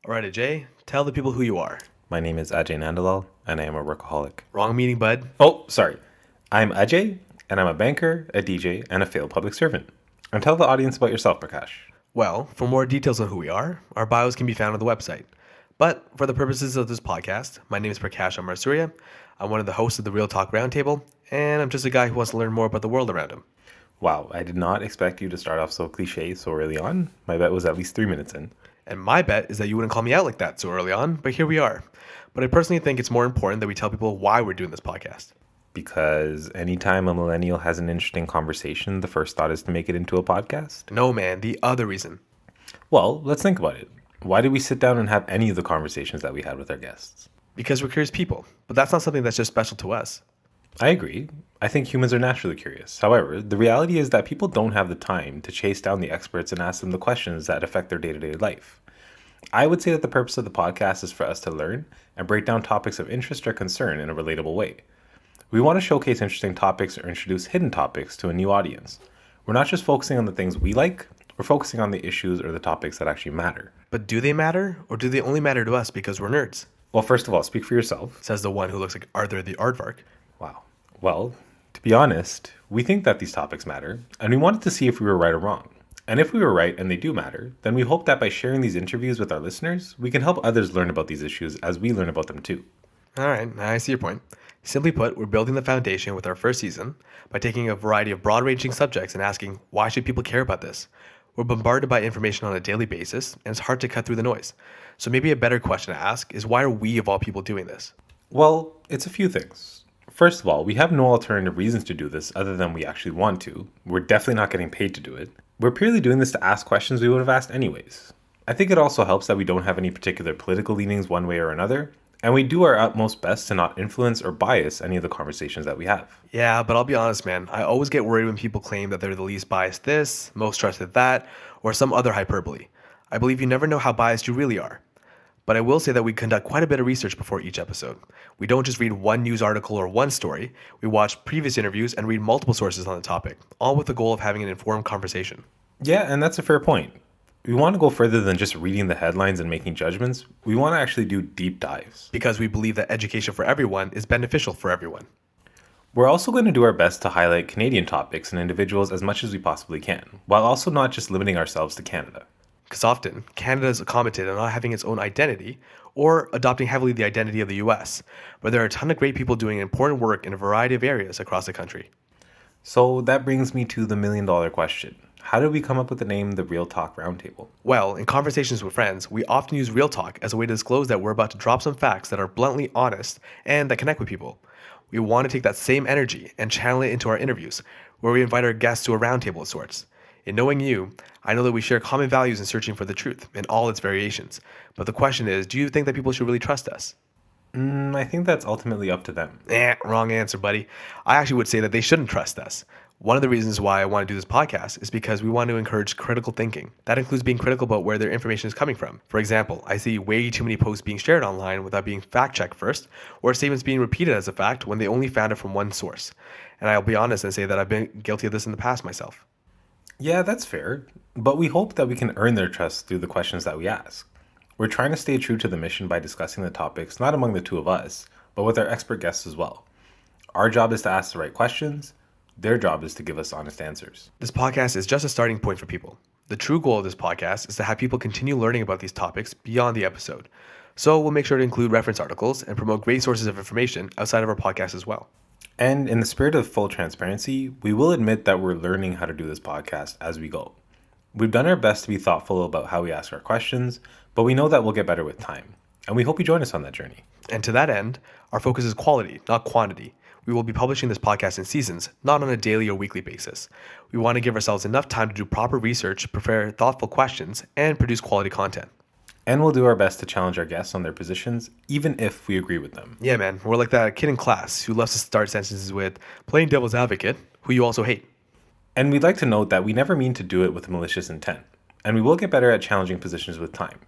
All right, Ajay, tell the people who you are. My name is Ajay Nandalal, and I am a workaholic. Wrong meeting, bud. Oh, sorry. I'm Ajay, and I'm a banker, a DJ, and a failed public servant. And tell the audience about yourself, Prakash. Well, for more details on who we are, our bios can be found on the website. But for the purposes of this podcast, my name is Prakash Amarsurya. I'm one of the hosts of the Real Talk Roundtable, and I'm just a guy who wants to learn more about the world around him. Wow, I did not expect you to start off so cliche so early on. My bet was at least 3 minutes in. And my bet is that you wouldn't call me out like that so early on, but here we are. But I personally think it's more important that we tell people why we're doing this podcast. Because anytime a millennial has an interesting conversation, the first thought is to make it into a podcast? No, man, the other reason. Well, let's think about it. Why did we sit down and have any of the conversations that we had with our guests? Because we're curious people, but that's not something that's just special to us. I agree. I think humans are naturally curious. However, the reality is that people don't have the time to chase down the experts and ask them the questions that affect their day-to-day life. I would say that the purpose of the podcast is for us to learn and break down topics of interest or concern in a relatable way. We want to showcase interesting topics or introduce hidden topics to a new audience. We're not just focusing on the things we like, we're focusing on the issues or the topics that actually matter. But do they matter, or do they only matter to us because we're nerds? Well, first of all, speak for yourself. Says the one who looks like Arthur the Aardvark. Wow. Well, to be honest, we think that these topics matter, and we wanted to see if we were right or wrong. And if we were right and they do matter, then we hope that by sharing these interviews with our listeners, we can help others learn about these issues as we learn about them too. All right, I see your point. Simply put, we're building the foundation with our first season by taking a variety of broad-ranging subjects and asking, why should people care about this? We're bombarded by information on a daily basis, and it's hard to cut through the noise. So maybe a better question to ask is, why are we of all people doing this? Well, it's a few things. First of all, we have no alternative reasons to do this other than we actually want to. We're definitely not getting paid to do it. We're purely doing this to ask questions we would have asked anyways. I think it also helps that we don't have any particular political leanings one way or another, and we do our utmost best to not influence or bias any of the conversations that we have. Yeah, but I'll be honest, man. I always get worried when people claim that they're the least biased this, most trusted that, or some other hyperbole. I believe you never know how biased you really are. But I will say that we conduct quite a bit of research before each episode. We don't just read one news article or one story. We watch previous interviews and read multiple sources on the topic, all with the goal of having an informed conversation. Yeah, and that's a fair point. We want to go further than just reading the headlines and making judgments. We want to actually do deep dives. Because we believe that education for everyone is beneficial for everyone. We're also going to do our best to highlight Canadian topics and individuals as much as we possibly can, while also not just limiting ourselves to Canada. Because often, Canada is commented on not having its own identity or adopting heavily the identity of the US, but there are a ton of great people doing important work in a variety of areas across the country. So that brings me to the million-dollar question. How did we come up with the name the Real Talk Roundtable? Well, in conversations with friends, we often use real talk as a way to disclose that we're about to drop some facts that are bluntly honest and that connect with people. We want to take that same energy and channel it into our interviews, where we invite our guests to a roundtable of sorts. In knowing you, I know that we share common values in searching for the truth in all its variations. But the question is, do you think that people should really trust us? I think that's ultimately up to them. Wrong answer, buddy. I actually would say that they shouldn't trust us. One of the reasons why I want to do this podcast is because we want to encourage critical thinking. That includes being critical about where their information is coming from. For example, I see way too many posts being shared online without being fact-checked first, or statements being repeated as a fact when they only found it from one source. And I'll be honest and say that I've been guilty of this in the past myself. Yeah, that's fair. But we hope that we can earn their trust through the questions that we ask. We're trying to stay true to the mission by discussing the topics not among the two of us, but with our expert guests as well. Our job is to ask the right questions. Their job is to give us honest answers. This podcast is just a starting point for people. The true goal of this podcast is to have people continue learning about these topics beyond the episode. So we'll make sure to include reference articles and promote great sources of information outside of our podcast as well. And in the spirit of full transparency, we will admit that we're learning how to do this podcast as we go. We've done our best to be thoughtful about how we ask our questions, but we know that we'll get better with time. And we hope you join us on that journey. And to that end, our focus is quality, not quantity. We will be publishing this podcast in seasons, not on a daily or weekly basis. We want to give ourselves enough time to do proper research, prepare thoughtful questions, and produce quality content. And we'll do our best to challenge our guests on their positions, even if we agree with them. Yeah, man, we're like that kid in class who loves to start sentences with playing devil's advocate, who you also hate. And we'd like to note that we never mean to do it with malicious intent, and we will get better at challenging positions with time.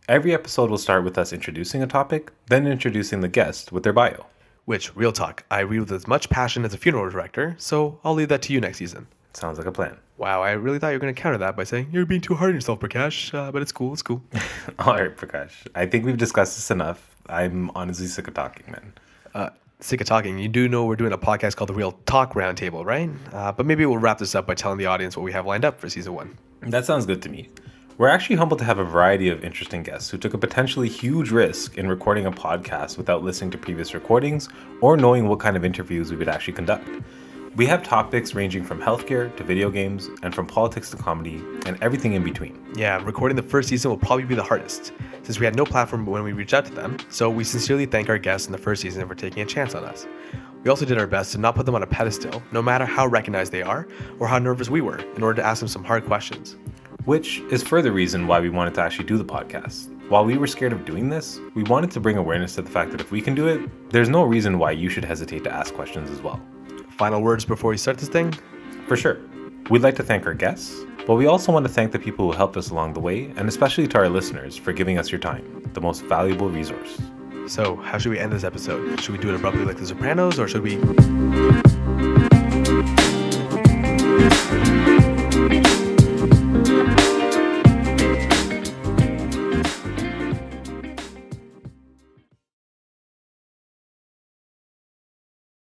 Every episode will start with us introducing a topic, then introducing the guest with their bio. Which, real talk, I read with as much passion as a funeral director, so I'll leave that to you next season. Sounds like a plan. Wow, I really thought you were going to counter that by saying, you're being too hard on yourself, Prakash, but it's cool, it's cool. All right, Prakash. I think we've discussed this enough. I'm honestly sick of talking, man. Sick of talking. You do know we're doing a podcast called the Real Talk Roundtable, right? But maybe we'll wrap this up by telling the audience what we have lined up for season 1. That sounds good to me. We're actually humbled to have a variety of interesting guests who took a potentially huge risk in recording a podcast without listening to previous recordings or knowing what kind of interviews we would actually conduct. We have topics ranging from healthcare to video games and from politics to comedy and everything in between. Yeah, recording the first season will probably be the hardest, since we had no platform when we reached out to them, so we sincerely thank our guests in the first season for taking a chance on us. We also did our best to not put them on a pedestal, no matter how recognized they are or how nervous we were, in order to ask them some hard questions. Which is further reason why we wanted to actually do the podcast. While we were scared of doing this, we wanted to bring awareness to the fact that if we can do it, there's no reason why you should hesitate to ask questions as well. Final words before we start this thing? For sure. We'd like to thank our guests, but we also want to thank the people who helped us along the way, and especially to our listeners for giving us your time, the most valuable resource. So, how should we end this episode? Should we do it abruptly like The Sopranos, or should we...